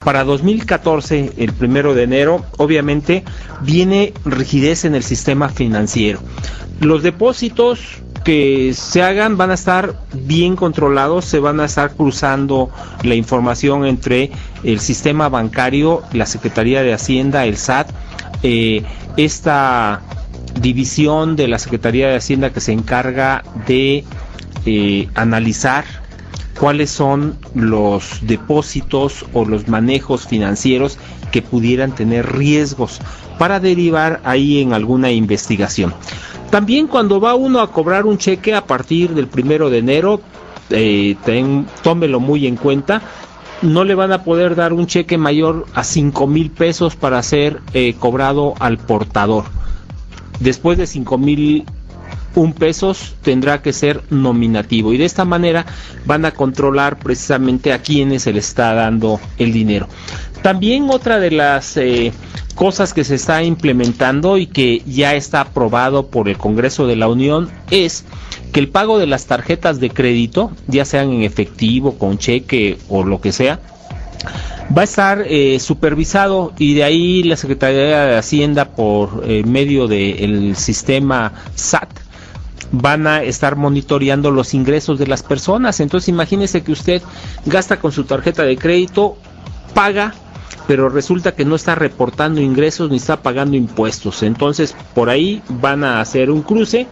Para 2014, el 1 de enero, obviamente, viene rigidez en el sistema financiero. Los depósitos que se hagan van a estar bien controlados, se van a estar cruzando la información entre el sistema bancario, la Secretaría de Hacienda, el SAT, esta división de la Secretaría de Hacienda que se encarga de analizar cuáles son los depósitos o los manejos financieros que pudieran tener riesgos para derivar ahí en alguna investigación. También cuando va uno a cobrar un cheque a partir del 1 de enero, tómelo muy en cuenta, no le van a poder dar un cheque mayor a 5,000 pesos para ser cobrado al portador. Después de 5,001 pesos tendrá que ser nominativo, y de esta manera van a controlar precisamente a quienes se les está dando el dinero. También otra de las cosas que se está implementando y que ya está aprobado por el Congreso de la Unión es que el pago de las tarjetas de crédito, ya sean en efectivo, con cheque o lo que sea, va a estar supervisado, y de ahí la Secretaría de Hacienda por medio del sistema SAT van a estar monitoreando los ingresos de las personas. Entonces imagínese que usted gasta con su tarjeta de crédito, paga, pero resulta que no está reportando ingresos ni está pagando impuestos. Entonces por ahí van a hacer un cruce.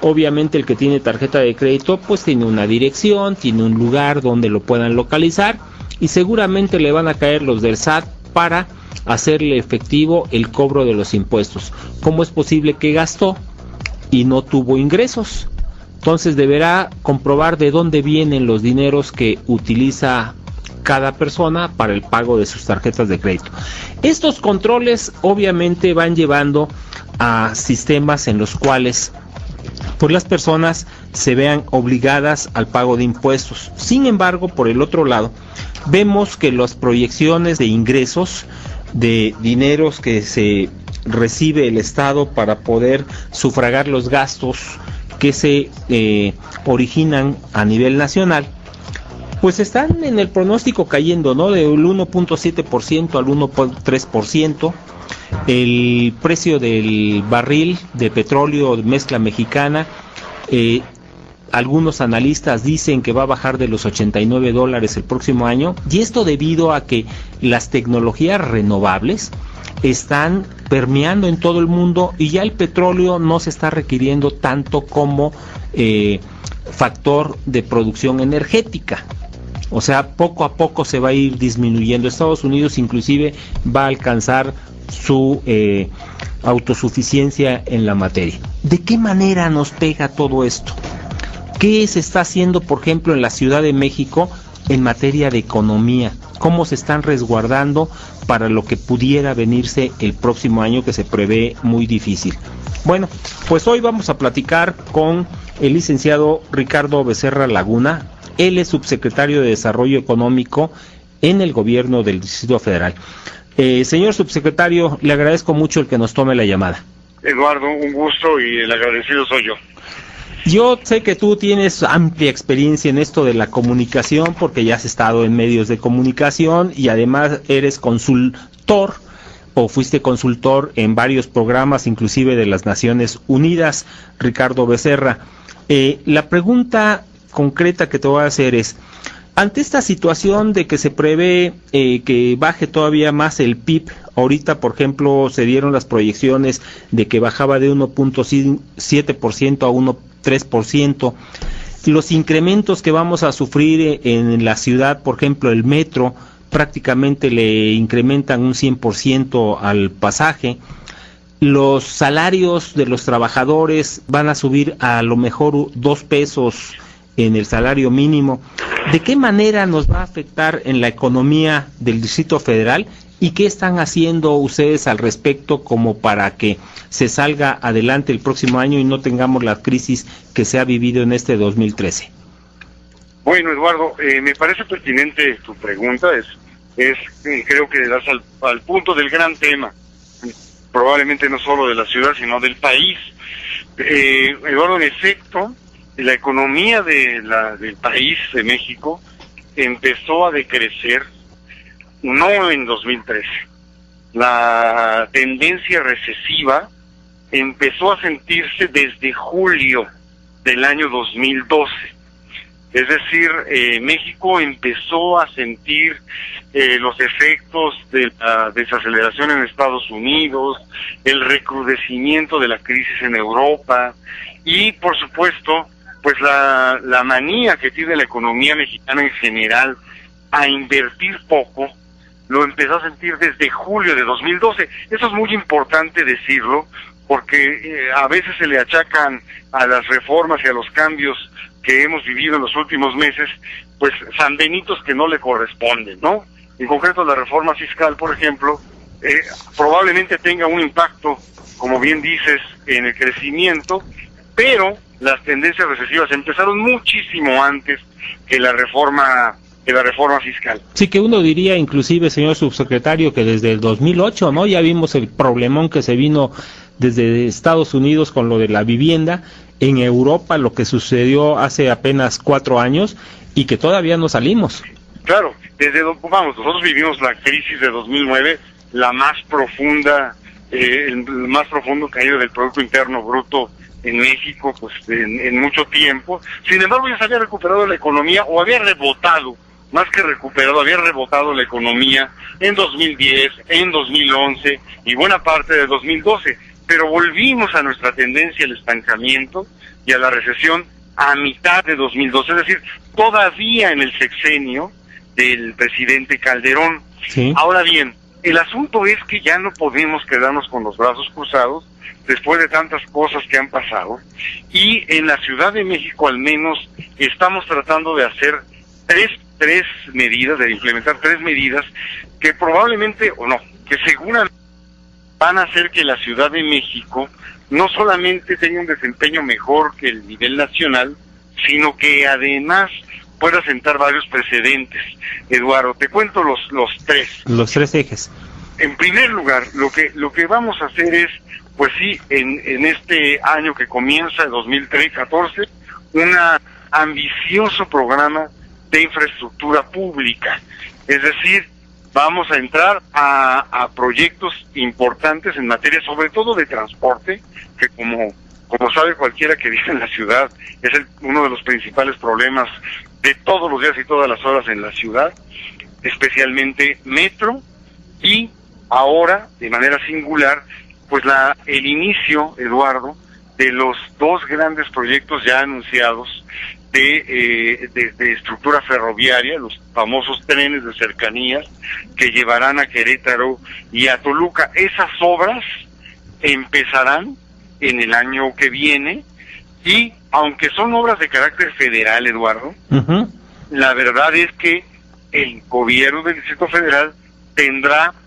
Obviamente el que tiene tarjeta de crédito pues tiene una dirección, tiene un lugar donde lo puedan localizar, y seguramente le van a caer los del SAT para hacerle efectivo el cobro de los impuestos. ¿Cómo es posible que gastó y no tuvo ingresos? Entonces deberá comprobar de dónde vienen los dineros que utiliza cada persona para el pago de sus tarjetas de crédito. Estos controles obviamente van llevando a sistemas en los cuales pues las personas se vean obligadas al pago de impuestos. Sin embargo, por el otro lado, vemos que las proyecciones de ingresos, de dineros que se recibe el Estado para poder sufragar los gastos que se originan a nivel nacional, pues están en el pronóstico cayendo, ¿no? Del 1.7% al 1.3%. El precio del barril de petróleo de mezcla mexicana, algunos analistas dicen que va a bajar de los $89 el próximo año, y esto debido a que las tecnologías renovables están permeando en todo el mundo y ya el petróleo no se está requiriendo tanto como factor de producción energética. O sea, poco a poco se va a ir disminuyendo. Estados Unidos inclusive va a alcanzar su autosuficiencia en la materia. ¿De qué manera nos pega todo esto? ¿Qué se está haciendo, por ejemplo, en la Ciudad de México en materia de economía? ¿Cómo se están resguardando para lo que pudiera venirse el próximo año, que se prevé muy difícil? Bueno, pues hoy vamos a platicar con el licenciado Ricardo Becerra Laguna. Él es subsecretario de Desarrollo Económico en el gobierno del Distrito Federal. Señor subsecretario, le agradezco mucho el que nos tome la llamada. Eduardo, un gusto, y el agradecido soy yo. Yo sé que tú tienes amplia experiencia en esto de la comunicación, porque ya has estado en medios de comunicación y además eres consultor, o fuiste consultor en varios programas, inclusive de las Naciones Unidas, Ricardo Becerra. La pregunta concreta que te voy a hacer es: ante esta situación de que se prevé que baje todavía más el PIB, ahorita por ejemplo se dieron las proyecciones de que bajaba de 1.7% a 1.3%, los incrementos que vamos a sufrir en la ciudad, por ejemplo el metro, prácticamente le incrementan un 100% al pasaje. Los salarios de los trabajadores van a subir a lo mejor 2 pesos en el salario mínimo. ¿De qué manera nos va a afectar en la economía del Distrito Federal y qué están haciendo ustedes al respecto como para que se salga adelante el próximo año y no tengamos la crisis que se ha vivido en este 2013? Bueno, Eduardo, me parece pertinente tu pregunta. Creo que das al punto del gran tema, probablemente no solo de la ciudad sino del país. Eduardo, en efecto, la economía del país, de México, empezó a decrecer no en 2013. La tendencia recesiva empezó a sentirse desde julio del año 2012. Es decir, México empezó a sentir los efectos de la desaceleración en Estados Unidos, el recrudecimiento de la crisis en Europa y, por supuesto, pues la manía que tiene la economía mexicana en general a invertir poco, lo empezó a sentir desde julio de 2012. Eso es muy importante decirlo, porque a veces se le achacan a las reformas y a los cambios que hemos vivido en los últimos meses, pues sanbenitos que no le corresponden, ¿no? En concreto, la reforma fiscal, por ejemplo, probablemente tenga un impacto, como bien dices, en el crecimiento, pero las tendencias recesivas empezaron muchísimo antes que la reforma fiscal. Sí, que uno diría, inclusive, señor subsecretario, que desde el 2008, ¿no? Ya vimos el problemón que se vino desde Estados Unidos con lo de la vivienda, en Europa lo que sucedió hace apenas 4 años y que todavía no salimos. Claro, nosotros vivimos la crisis de 2009, la más profunda, el más profundo caído del Producto Interno Bruto en México, pues en mucho tiempo. Sin embargo, ya se había recuperado la economía, o había rebotado, más que recuperado, había rebotado la economía en 2010, en 2011 y buena parte de 2012. Pero volvimos a nuestra tendencia al estancamiento y a la recesión a mitad de 2012, es decir, todavía en el sexenio del presidente Calderón. Sí. Ahora bien, el asunto es que ya no podemos quedarnos con los brazos cruzados después de tantas cosas que han pasado, y en la Ciudad de México al menos estamos tratando de hacer tres medidas, de implementar 3 medidas que probablemente, o no, que seguramente van a hacer que la Ciudad de México no solamente tenga un desempeño mejor que el nivel nacional, sino que además pueda sentar varios precedentes. Eduardo, te cuento los 3. Los 3 ejes. En primer lugar, lo que vamos a hacer es, pues sí, en este año que comienza, 2014, un ambicioso programa de infraestructura pública. Es decir, vamos a entrar a proyectos importantes en materia, sobre todo de transporte, que como sabe cualquiera que vive en la ciudad, es uno de los principales problemas de todos los días y todas las horas en la ciudad, especialmente metro, y ahora, de manera singular, pues el inicio, Eduardo, de los 2 grandes proyectos ya anunciados de estructura ferroviaria, los famosos trenes de cercanías que llevarán a Querétaro y a Toluca. Esas obras empezarán en el año que viene, y aunque son obras de carácter federal, Eduardo, la verdad es que el gobierno del Distrito Federal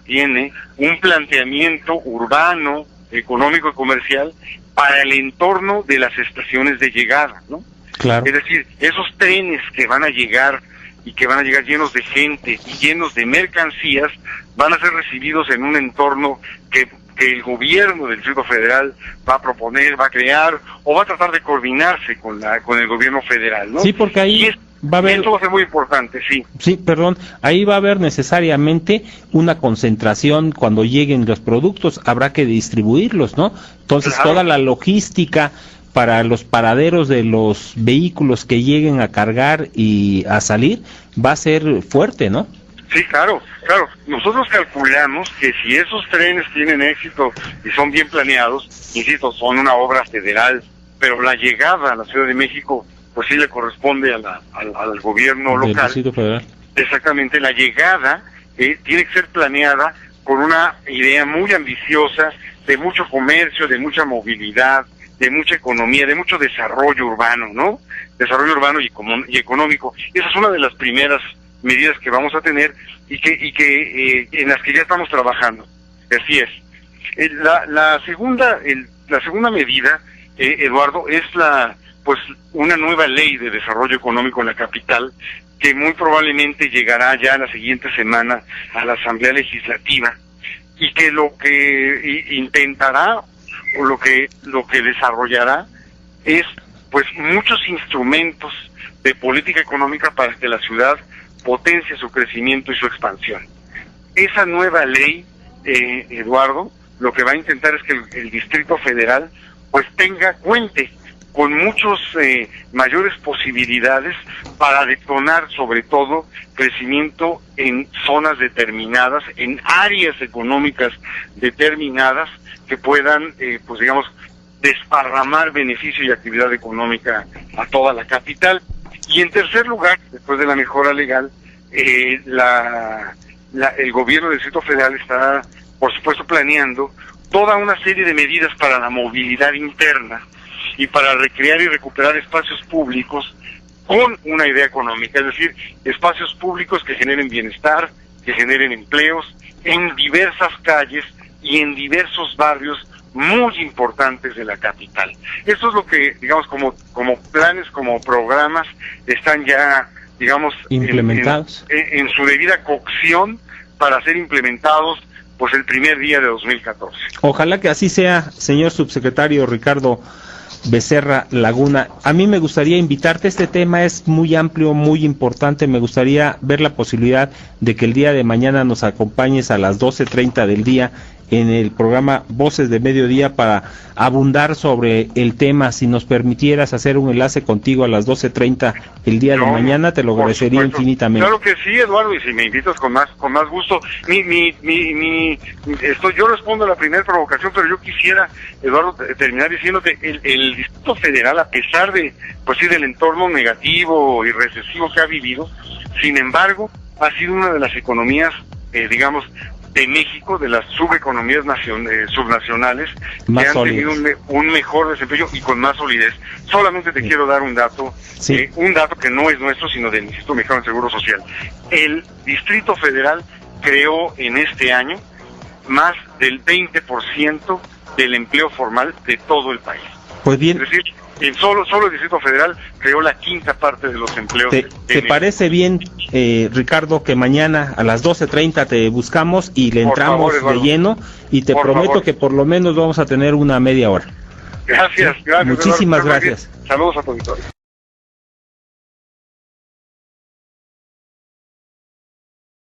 tiene un planteamiento urbano, económico y comercial para el entorno de las estaciones de llegada, ¿no? Claro. Es decir, esos trenes que van a llegar y que van a llegar llenos de gente y llenos de mercancías, van a ser recibidos en un entorno que el gobierno del Distrito Federal va a proponer, va a crear, o va a tratar de coordinarse con el gobierno federal, ¿no? Sí, porque ahí va a haber... Esto va a ser muy importante, sí. Sí, perdón, ahí va a haber necesariamente una concentración cuando lleguen los productos, habrá que distribuirlos, ¿no? Entonces, claro, toda la logística para los paraderos de los vehículos que lleguen a cargar y a salir va a ser fuerte, ¿no? Sí, claro. Nosotros calculamos que si esos trenes tienen éxito y son bien planeados, insisto, son una obra federal, pero la llegada a la Ciudad de México, pues sí le corresponde al gobierno local. Del Distrito Federal. Exactamente, la llegada tiene que ser planeada con una idea muy ambiciosa de mucho comercio, de mucha movilidad, de mucha economía, de mucho desarrollo urbano, ¿no? Desarrollo urbano y económico. Esa es una de las primeras medidas que vamos a tener y que en las que ya estamos trabajando. Así es. La segunda medida, Eduardo, es una nueva ley de desarrollo económico en la capital, que muy probablemente llegará ya la siguiente semana a la Asamblea Legislativa, y que lo que intentará o lo que desarrollará es pues muchos instrumentos de política económica para que la ciudad potencie su crecimiento y su expansión. esa nueva ley, Eduardo, lo que va a intentar es que el Distrito Federal pues cuente con muchos mayores posibilidades para detonar sobre todo crecimiento en zonas determinadas, en áreas económicas determinadas que puedan, pues digamos, desparramar beneficio y actividad económica a toda la capital. Y en tercer lugar, después de la mejora legal, el gobierno del Distrito Federal está, por supuesto, planeando toda una serie de medidas para la movilidad interna y para recrear y recuperar espacios públicos con una idea económica, es decir, espacios públicos que generen bienestar, que generen empleos en diversas calles y en diversos barrios muy importantes de la capital. Eso es lo que, digamos, como planes, como programas, están ya, digamos, implementados en su debida cocción para ser implementados pues el primer día de 2014. Ojalá que así sea, señor subsecretario Ricardo Becerra Laguna. A mí me gustaría invitarte, este tema es muy amplio, muy importante, me gustaría ver la posibilidad de que el día de mañana nos acompañes a las 12:30 del día en el programa Voces de Mediodía para abundar sobre el tema. Si nos permitieras hacer un enlace contigo a las 12:30 el día de mañana, te lo agradecería infinitamente. Claro que sí, Eduardo, y si me invitas con más gusto. Yo respondo a la primera provocación, pero yo quisiera, Eduardo, terminar diciéndote, el Distrito Federal, a pesar de, pues sí, del entorno negativo y recesivo que ha vivido, sin embargo, ha sido una de las economías, digamos, de México, de las subeconomías subnacionales, más que han sólidas, tenido un mejor desempeño y con más solidez. Solamente te quiero dar un dato, un dato que no es nuestro, sino del Instituto Mexicano de Seguro Social. El Distrito Federal creó en este año más del 20% del empleo formal de todo el país. Pues bien, es decir, en solo el Distrito Federal creó la quinta parte de los empleos. ¿Te parece bien, Ricardo, que mañana a las 12:30 te buscamos y le entramos de lleno? Y te prometo que por lo menos vamos a tener una media hora. Gracias. Muchísimas gracias. Saludos a tu auditorio.